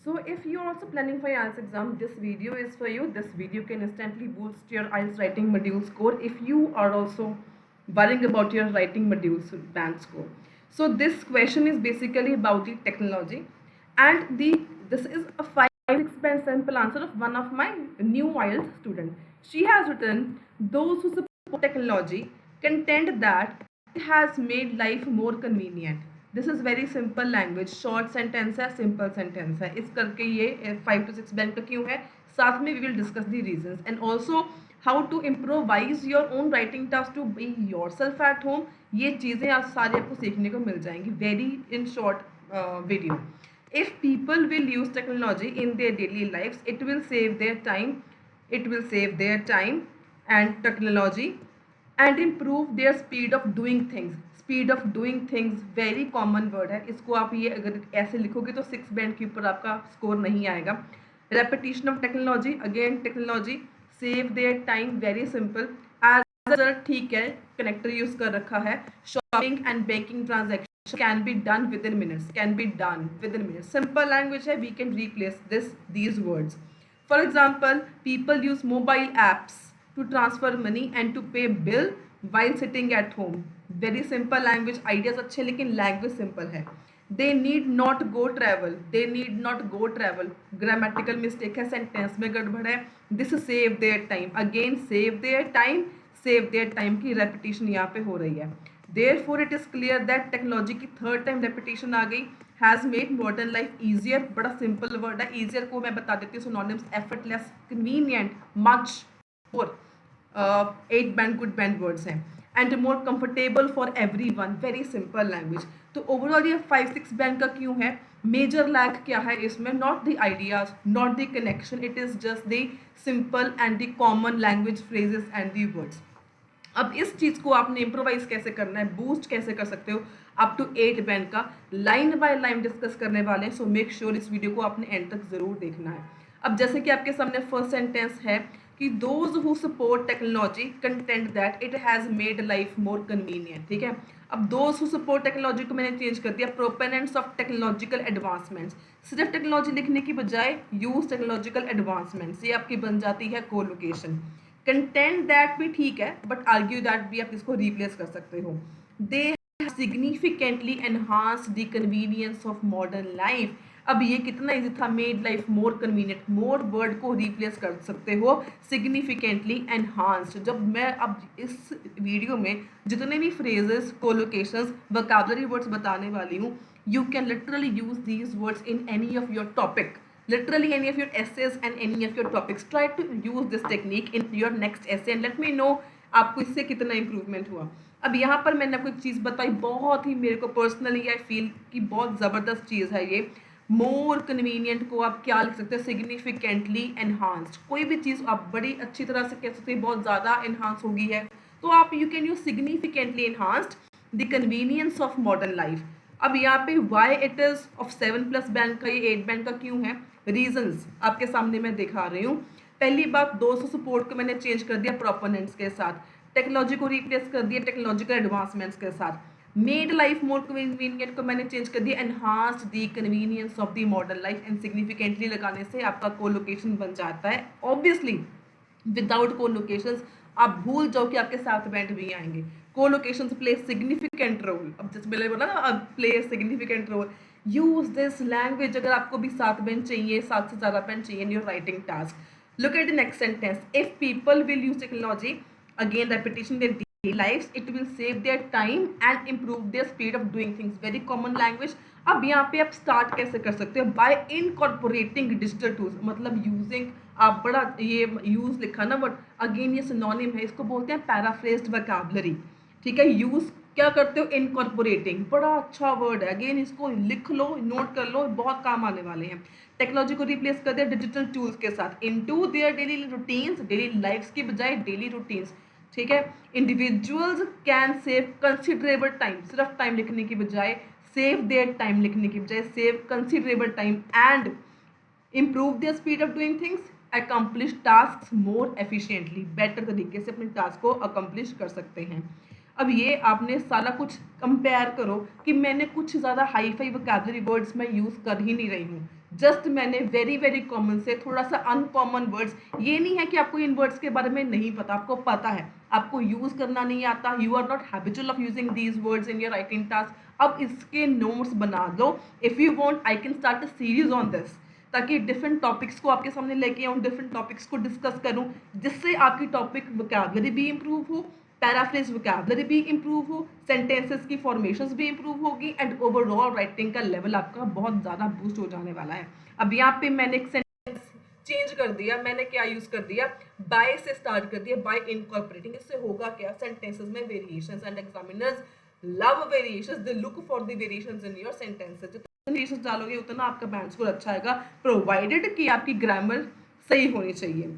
So if you're also planning for IELTS exam, this video is for you. This video can instantly boost your IELTS writing module score if you are also worrying about your writing modules band score. So this question is basically about the technology, and this is a 5-6 band sample answer of one of my new IELTS student. She has written, those who support technology contend that it has made life more convenient. This is very simple language, short sentence है, simple sentence है, इस करके ये 5 to 6 bank का क्यों है, साथ में we will discuss the reasons and also how to improvise your own writing task to be yourself at home. ये चीज़ें आज सारी आपको सीखने को मिल जाएंगी very in short video. If people will use technology in their daily life, it will save their time, it will save their time and technology and improve their speed of doing things. Speed of doing things very common word है, इसको आप ये अगर ऐसे लिखोगे तो 6 band के ऊपर आपका स्कोर नहीं आएगा. Repetition of technology, again technology, save their time, very simple. As ठीक है, कनेक्टर यूज कर रखा है. Shopping and banking transaction can be done within minutes, can be done within minutes. Simple language है, we can replace these words. For example, people use mobile apps to transfer money and to pay bill while sitting at home. Very simple language, ideas अच्छे लेकिन language simple है. They need not go travel. They need not go travel. Grammatical mistake है, sentence में गड़बड़ है. This save their time. Again save their time. Save their time की repetition यहाँ पे हो रही है. Therefore it is clear that technology की third time repetition आ गई. Has made modern life easier, बड़ा सिंपल वर्ड है. ईजियर को मैं बता देती हूँ synonyms, effortless, convenient, much more, 8 band good band words हैं. And more comfortable for everyone, very simple language. तो ओवरऑल ये 5-6 बैंड का क्यों है, मेजर लैक क्या है इसमें, not the ideas, not the connection, it is just the simple and the common language phrases and the words. अब इस चीज़ को आपने इम्प्रोवाइज कैसे करना है, बूस्ट कैसे कर सकते हो, अप टू 8 बैंड का लाइन बाय लाइन डिस्कस करने वाले हैं. सो मेक श्योर इस वीडियो को आपने एंड तक ज़रूर देखना है. अब जैसे कि आपके सामने फर्स्ट सेंटेंस है कि those who support technology content that it has made life more convenient. ठीक है, अब दोज हु सपोर्ट टेक्नोलॉजी को मैंने चेंज कर दिया, प्रोपेनेंट्स ऑफ टेक्नोलॉजिकल एडवांसमेंट्स. सिर्फ टेक्नोलॉजी लिखने की बजाय यूज टेक्नोलॉजिकल एडवांसमेंट्स, ये आपकी बन जाती है कोलोकेशन. कंटेंट दैट भी ठीक है, बट आर्ग्यू दैट भी आप इसको रिप्लेस कर सकते हो. They significantly enhance the convenience of modern life. अब ये कितना इजी था, made life more convenient, more word को रिप्लेस कर सकते हो सिग्निफिकेंटली एनहांस्ड. जब मैं अब इस वीडियो में जितने भी फ्रेजेस, कोलोकेशंस, वोकैबुलरी वर्ड्स बताने वाली हूँ, you can literally use these words in any of your topic, literally any of your essays and any of your topics. Try to use this technique in your next essay and let me know आपको इससे कितना improvement हुआ. अब यहाँ पर मैंने आपको एक चीज़ बताई, बहुत ही मेरे को पर्सनली आई फील कि बहुत ज़बरदस्त चीज़ है ये. मोर कन्वीनियंट को आप क्या लिख सकते हैं, सिग्निफिकेंटली एनहांस्ड. कोई भी चीज़ आप बड़ी अच्छी तरह से कह सकते हैं बहुत ज़्यादा एनहांस होगी है, तो आप you can use significantly enhanced the convenience of modern life. अब यहाँ पे why it is of 7+ band का, ये 8 बैंड का क्यों है, रीजंस आपके सामने मैं दिखा रही हूँ. पहली बात, 200 सपोर्ट को मैंने चेंज कर दिया प्रोपोनेंट्स के साथ, टेक्नोलॉजी को रिप्लेस कर दिया टेक्नोलॉजिकल एडवांसमेंट्स के साथ. मेड लाइफ मोर कन्वीनियंट को मैंने चेंज कर दिया enhanced the convenience of the modern life, and significantly लगाने से आपका कोलोकेशन बन जाता है. ऑब्वियसली विदाउट कोलोकेशंस आप भूल जाओ कि आपके 7 बैंड भी आएंगे. Collocations play significant role. अब जैसे मैंने बोला ना, अब play significant role. Use this language अगर आपको भी 7 बैंड चाहिए, 7 से ज़्यादा बैंड चाहिए in your writing task. Look at the next sentence, if people will use technology again repetition their daily lifes, it will save their time and improve their speed of doing things. Very common language. अब यहाँ पे आप start कैसे कर सकते हो, by incorporating digital tools, मतलब using, आप बड़ा ये यूज लिखा ना बट अगेन ये सिनोनिम है, इसको बोलते हैं पैराफ्रेज्ड वोकैबुलरी. ठीक है, यूज क्या करते हो, इनकॉर्पोरेटिंग, बड़ा अच्छा वर्ड है. अगेन इसको लिख लो, नोट कर लो, बहुत काम आने वाले हैं. टेक्नोलॉजी को रिप्लेस कर दिया डिजिटल टूल्स के साथ, into their daily routines, daily lifes की बजाय डेली रूटीन्स. ठीक है, individuals can save considerable time, सिर्फ टाइम लिखने की बजाय सेव देयर टाइम लिखने की बजाय save considerable time and improve their speed of doing things, accomplish task more efficiently, better तरीके से अपने टास्क को अकम्प्लिश कर सकते हैं. अब ये आपने सारा कुछ कंपेयर करो कि मैंने कुछ ज़्यादा हाई फाई वोकैबुलरी वर्ड्स मैं यूज़ कर ही नहीं रही हूँ. जस्ट मैंने वेरी वेरी कॉमन से थोड़ा सा अनकॉमन वर्ड्स, ये नहीं है कि आपको इन वर्ड्स के बारे में नहीं पता, आपको पता है, आपको यूज करना नहीं आता, you are not habitual of using these words in your writing task. अब इसके नोट्स बना लो। If you want I can start a series on this, ताकि डिफरेंट टॉपिक्स को आपके सामने लेके आऊँ, डिफरेंट टॉपिक्स को डिस्कस करूँ, जिससे आपकी टॉपिक वोकैबुलरी भी इंप्रूव हो, पैराफ्रेज वोकैबुलरी भी इंप्रूव हो, सेंटेंसेस की फॉर्मेशंस भी इंप्रूव होगी, एंड ओवरऑल राइटिंग का लेवल आपका बहुत ज़्यादा बूस्ट हो जाने वाला है। अब यहाँ पे मैंने एक सेंटेंस चेंज कर दिया, मैंने क्या यूज कर दिया, बाय से स्टार्ट कर दिया, बाय इनकॉर्पोरेटिंग। इससे होगा क्या, सेंटेंसेस में variations, and examiners love variations, they look for the variations in your sentences. जितने वेरिएशंस डालोगे उतना आपका बैंड स्कोर अच्छा आएगा, प्रोवाइडेड कि आपकी ग्रामर सही होनी चाहिए।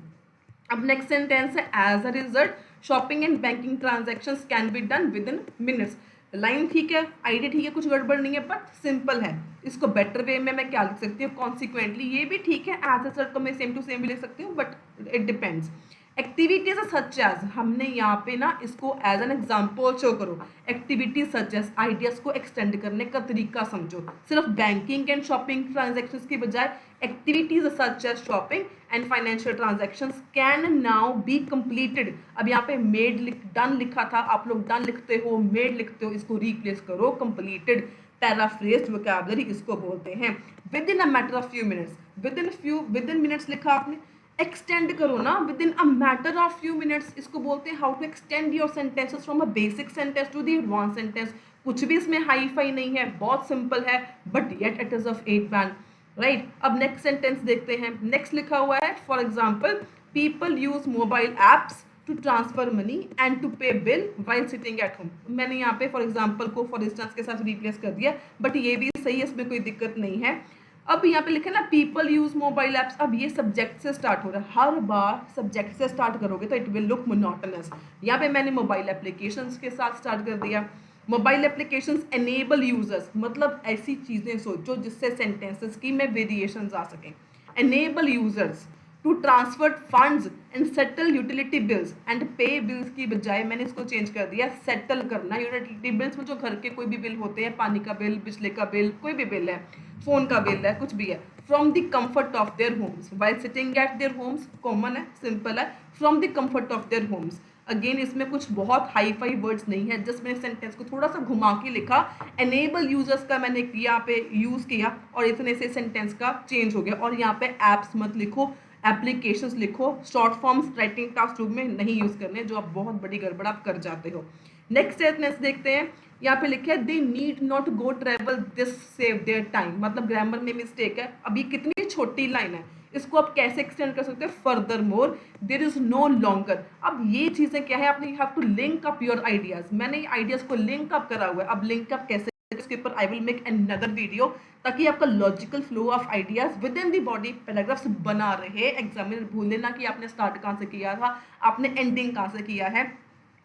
अब नेक्स्ट सेंटेंस है, as a result shopping and banking transactions can be done within minutes. Line ठीक है, आइडिया ठीक है, कुछ गड़बड़ नहीं है, बट सिंपल है। इसको बेटर वे में मैं क्या लिख सकती हूँ, कॉन्सिक्वेंटली, ये भी ठीक है, एज अ रिजल्ट को मैं सेम टू सेम भी लिख सकती हूँ, but it depends. Activities such as, हमने यहाँ पे ना इसको एज एन एग्जाम्पल शो करो, एक्टिविटीज सच एज, आइडियाज को एक्सटेंड करने का तरीका समझो। सिर्फ बैंकिंग एंड शॉपिंग ट्रांजेक्शन्स की बजाय activities such as shopping and financial transactions can now be completed. अब यहाँ पे मेड डन लिखा था, आप लोग डन लिखते हो, मेड लिखते हो, इसको रिप्लेस करो कंप्लीटेड। पैराफ्रेज्ड वोकैबुलरी इसको बोलते हैं। Within a matter of few minutes, within minutes लिखा आपने, एक्सटेंड करो ना, within a matter of few minutes, इसको बोलते हैं how to extend your sentences from a basic sentence to the advance sentence. कुछ भी इसमें हाई फाई नहीं है, बहुत सिंपल है, but yet it is of 8 band, right. अब नेक्स्ट सेंटेंस देखते हैं। नेक्स्ट लिखा हुआ है, for example, people use mobile apps to transfer money and to pay bill while sitting at home. मैंने यहाँ पे फॉर एग्जाम्पल को फॉर इंस्टेंस के साथ रिप्लेस कर दिया, बट ये भी सही है, इसमें कोई दिक्कत नहीं है। अब यहाँ पे लिखे ना पीपल यूज मोबाइल एप्स, अब ये सब्जेक्ट से स्टार्ट हो रहा है, हर बार सब्जेक्ट से स्टार्ट करोगे तो इट विल लुक मोनोटोनस। यहाँ पे मैंने मोबाइल एप्लीकेशंस के साथ स्टार्ट कर दिया। मोबाइल एप्लीकेशंस एनेबल यूजर्स, मतलब ऐसी चीजें सोचो जिससे सेंटेंसेस की में वेरिएशंस आ सकें। Enable users to transfer funds and settle utility bills, and pay bills की बजाय मैंने इसको चेंज कर दिया, सेटल करना। यूटिलिटी बिल्स में जो घर के कोई भी बिल होते हैं, पानी का बिल, बिजली का बिल, कोई भी बिल है, फोन का बिल है, कुछ भी है, from the comfort of their homes while sitting eight their homes, common है, सिंपल है, from the comfort of their homes. Again इसमें कुछ बहुत हाई फाई वर्ड्स नहीं है, जस्ट मैंने सेंटेंस को थोड़ा सा घुमा के लिखा, एनेबल यूजर्स का मैंने यहाँ पे यूज किया, और इतने से सेंटेंस का चेंज हो गया। और यहाँ पे एप्स मत लिखो, एप्लीकेशंस लिखो, शॉर्ट फॉर्म्स राइटिंग टास्क में नहीं यूज करने, जो आप बहुत बड़ी गड़बड़ आप कर जाते हो। नेक्स्ट सेंटेंस देखते हैं, यहाँ पे लिखे है, they need not go travel this save their time, मतलब ग्रामर में मिस्टेक है। अब ये कितनी छोटी लाइन है, इसको आप कैसे एक्सटेंड कर सकते हैं, furthermore there is no longer. अब ये चीजें क्या है, आपने you have to link up your ideas, मैंने आइडियाज को लिंक अप करा हुआ है। अब लिंक अप कैसे, इसके ऊपर I will make another video, ताकि आपका logical flow of ideas within the body paragraphs बना रहे। एग्जामिनर भूले ना कि आपने स्टार्ट कहाँ से किया था, आपने एंडिंग कहाँ से किया है।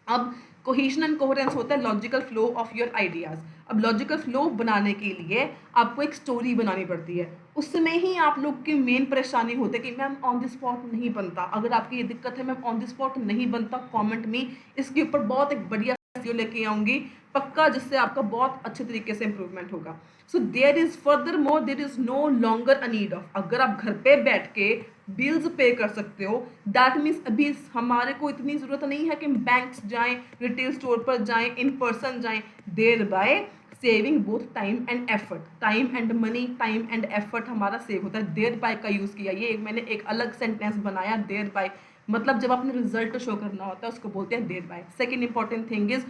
अब कोहेशन एंड कोहेरेंस होता है logical flow of your ideas. अब लॉजिकल फ्लो बनाने के लिए आपको एक स्टोरी बनानी पड़ती है, उसमें ही आप लोग की मेन परेशानी होती है कि मैम ऑन द स्पॉट नहीं बनता। अगर आपकी ये दिक्कत है मैम ऑन द स्पॉट नहीं बनता, कमेंट में इसके ऊपर बहुत एक बढ़िया वीडियो लेके आऊंगी पक्का, जिससे आपका बहुत अच्छे तरीके से इंप्रूवमेंट होगा। So there is furthermore there is no longer a need of, अगर आप घर पे बैठ के बिल्स पे कर सकते हो, दैट मीन्स अभी हमारे को इतनी जरूरत नहीं है कि बैंक्स जाएं, रिटेल स्टोर पर जाएं, इन पर्सन जाएं, thereby saving both time and effort, time and money, time and effort हमारा सेव होता है। देयर बाय का यूज किया, ये मैंने एक अलग सेंटेंस बनाया, देयर बाय मतलब जब आपने रिजल्ट शो करना होता है उसको बोलते हैं thereby. Second important thing is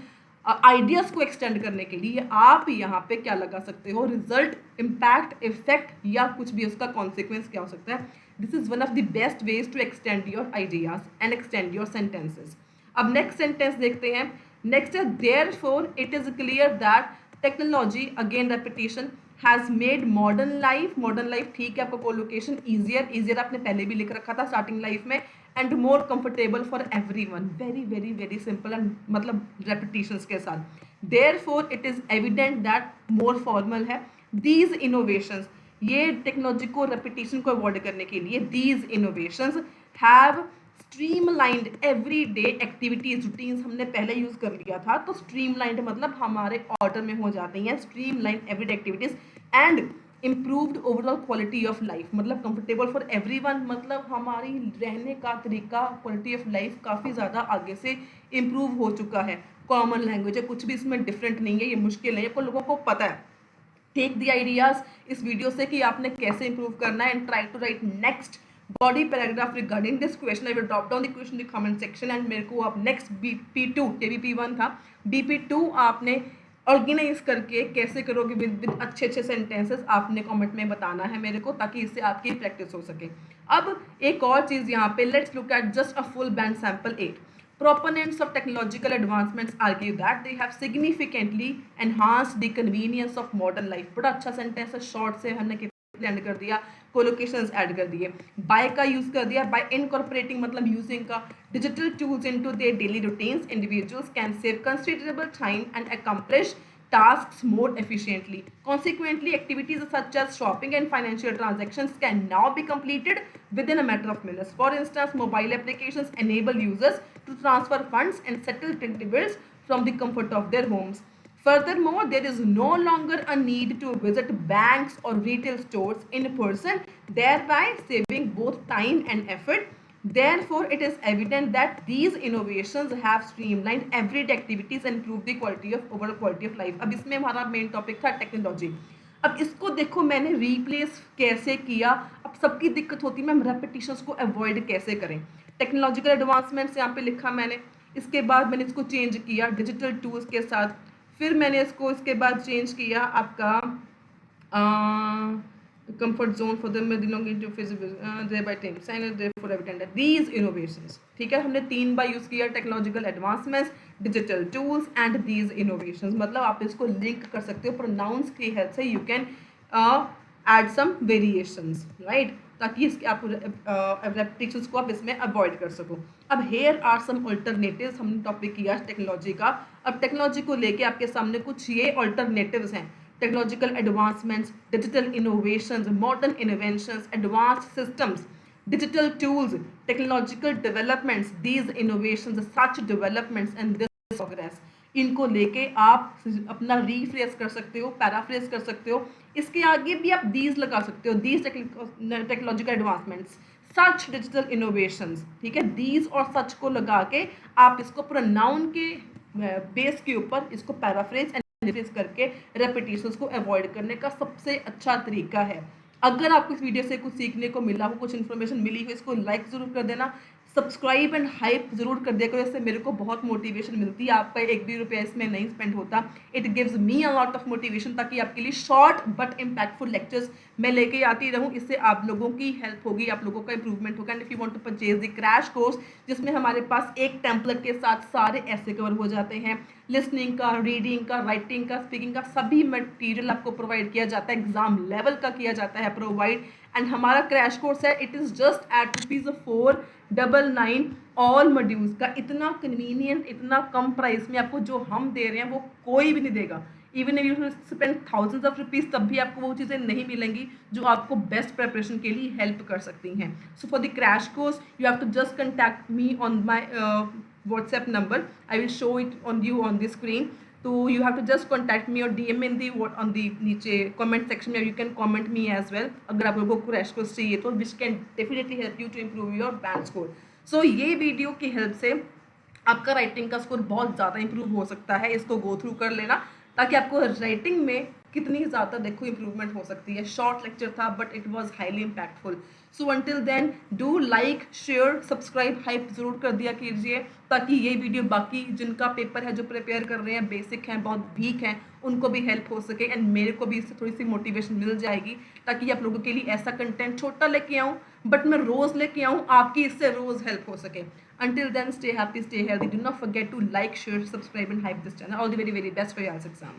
ideas को एक्सटेंड करने के लिए आप यहाँ पे क्या लगा सकते हो, रिजल्ट, इम्पैक्ट, इफेक्ट, या कुछ भी उसका कॉन्सिक्वेंस क्या हो सकता है। This is one of the best ways to extend your ideas and extend your sentences. अब नेक्स्ट सेंटेंस देखते हैं। नेक्स्ट है, therefore it is clear that technology, again repetition, has made modern life ठीक है, आपका कोलोकेशन ईजियर आपने पहले भी लिख रखा था स्टार्टिंग लाइफ में, and more comfortable for everyone, very very very simple and मतलब रेपिटेशंस के साथ। Therefore it is evident that, more formal है, दीज इनोवेशंस, ये टेक्नोलॉजी को रेपिटेशन को अवॉइड करने के लिए, these innovations have streamlined everyday activities routines हमने पहले यूज कर लिया था, तो स्ट्रीमलाइंड मतलब हमारे ऑर्डर में हो जाती हैं, streamlined everyday activities and improved overall quality of life, मतलब कंफर्टेबल फॉर एवरीवन, मतलब हमारी रहने का तरीका, क्वालिटी ऑफ लाइफ काफ़ी ज़्यादा आगे से इम्प्रूव हो चुका है। कॉमन लैंग्वेज है, कुछ भी इसमें डिफरेंट नहीं है, ये मुश्किल नहीं है, पर लोगों को पता है। टेक द आइडियाज इस वीडियो से कि आपने कैसे इंप्रूव करना है, and try to write next body paragraph regarding this question. I will drop down the question in the comment section, and मेरे को आप नेक्स्ट BP2, KBP1 था, BP2 आपने ऑर्गेनाइज करके कैसे करोगे विद अच्छे अच्छे सेंटेंसेस, आपने कमेंट में बताना है मेरे को, ताकि इससे आपकी प्रैक्टिस हो सके। अब एक और चीज़ यहाँ पे, let's look at just a full band sample 8। Proponents of technological advancements argue that they have significantly enhanced the convenience of modern life। बड़ा अच्छा सेंटेंस है, शॉर्ट से हमने एंड कर दिया, कोलोकेशंस ऐड कर दिए, बाय का यूज कर दिया, बाय इनकॉर्पोरेटिंग मतलब यूजिंग का digital tools into their daily routines, individuals can save considerable time and accomplish tasks more efficiently. Consequently, activities such as shopping and financial transactions can now be completed within a matter of minutes. For instance, mobile applications enable users to transfer funds and settle utility bills from the comfort of their homes. Furthermore, there is no longer a need to visit banks or retail stores in person, thereby saving both time and effort. Therefore, it is evident that these innovations have streamlined everyday activities and improved the quality of overall quality of life. अब इसमें हमारा main topic था technology. अब इसको देखो मैंने replace कैसे किया। अब सबकी दिक्कत होती है मैम रेपिटेशंस को अवॉइड कैसे करें। टेक्नोलॉजिकल एडवांसमेंट्स यहाँ पे लिखा मैंने, इसके बाद मैंने इसको चेंज किया डिजिटल टूल्स के साथ, फिर मैंने इसको इसके बाद चेंज किया आपका comfort zone for them belonging to physical thereby team sign therefore evident these innovations। ठीक है, हमने 3 बार यूज किया technological advancements, digital tools and these innovations. मतलब आप इसको लिंक कर सकते हो, प्रोनाउंस की हेल्प से you can add some variations, right, ताकि इसके आप रेपिटेशंस को आप इसमें अवॉइड कर सको। अब हेयर आर सम अल्टरनेटिव्स, हमने टॉपिक किया टेक्नोलॉजी का। अब टेक्नोलॉजी को लेके आपके सामने कुछ ये अल्टरनेटिव्स हैं, technological advancements, digital innovations, modern inventions, advanced systems, digital tools, technological developments, these innovations, such developments and this progress, इनको लेके आप अपना रीफ्रेस कर सकते हो, पैराफ्रेस कर सकते हो। इसके आगे भी आप these लगा सकते हो, these technological advancements, such digital innovations, ठीक है, these और such को लगा के आप इसको प्रोनाउन के बेस के ऊपर इसको पैराफ्रेज करके रेपिटेशंस को अवॉइड करने का सबसे अच्छा तरीका है। अगर आपको इस वीडियो से कुछ सीखने को मिला हो, कुछ इन्फॉर्मेशन मिली हो, इसको लाइक ज़रूर कर देना, सब्सक्राइब एंड हाइप ज़रूर कर दिया करो, इससे मेरे को बहुत मोटिवेशन मिलती है। आपका 1 भी रुपया इसमें नहीं स्पेंड होता, it gives me a lot of motivation, ताकि आपके लिए शॉर्ट बट इम्पैक्टफुल लेक्चर्स मैं लेके आती रहूँ। इससे आप लोगों की हेल्प होगी, आप लोगों का इंप्रूवमेंट होगा। And if you want to purchase the crash course, जिसमें हमारे पास एक टेम्पलेट के साथ सारे ऐसे कवर हो जाते हैं, लिसनिंग का, रीडिंग का, राइटिंग का, स्पीकिंग का, सभी मटेरियल आपको प्रोवाइड किया जाता है, एग्जाम लेवल का किया जाता है प्रोवाइड। एंड हमारा क्रैश कोर्स है, it is just at ₹499 all modules का। इतना कन्वीनियंट, इतना कम प्राइस में आपको जो हम दे रहे हैं वो कोई भी नहीं देगा। Even if you spend thousands of rupees, तब भी आपको वो चीज़ें नहीं मिलेंगी जो आपको बेस्ट प्रिपरेशन के लिए हेल्प कर सकती हैं। So for the crash course you have to just contact me on my WhatsApp number. I will show it on you on the screen. So you have to just contact me or DM in the on the नीचे comment section में, you can comment me as well अगर आप लोगों को crash course चाहिए तो, which can definitely help you to improve your band score. So ये video की हेल्प से आपका राइटिंग का स्कोर बहुत ज़्यादा इंप्रूव हो सकता है। इसको गो थ्रू कर लेना ताकि आपको राइटिंग में कितनी ज़्यादा देखो इंप्रूवमेंट हो सकती है। शॉर्ट लेक्चर था but it was highly impactful. So until then do like, share, subscribe, hype ज़रूर कर दिया कीजिए, ताकि ये वीडियो बाकी जिनका पेपर है, जो प्रिपेयर कर रहे हैं, बेसिक हैं, बहुत वीक हैं, उनको भी हेल्प हो सके। एंड मेरे को भी इससे थोड़ी सी मोटिवेशन मिल जाएगी, ताकि आप लोगों के लिए ऐसा कंटेंट छोटा लेके आऊँ बट मैं रोज़ लेके आऊँ, आपकी इससे रोज़ हेल्प हो सके। Until then, stay happy, stay healthy. Do not forget to like, share, subscribe and hype this channel. All the very, very best for your exam.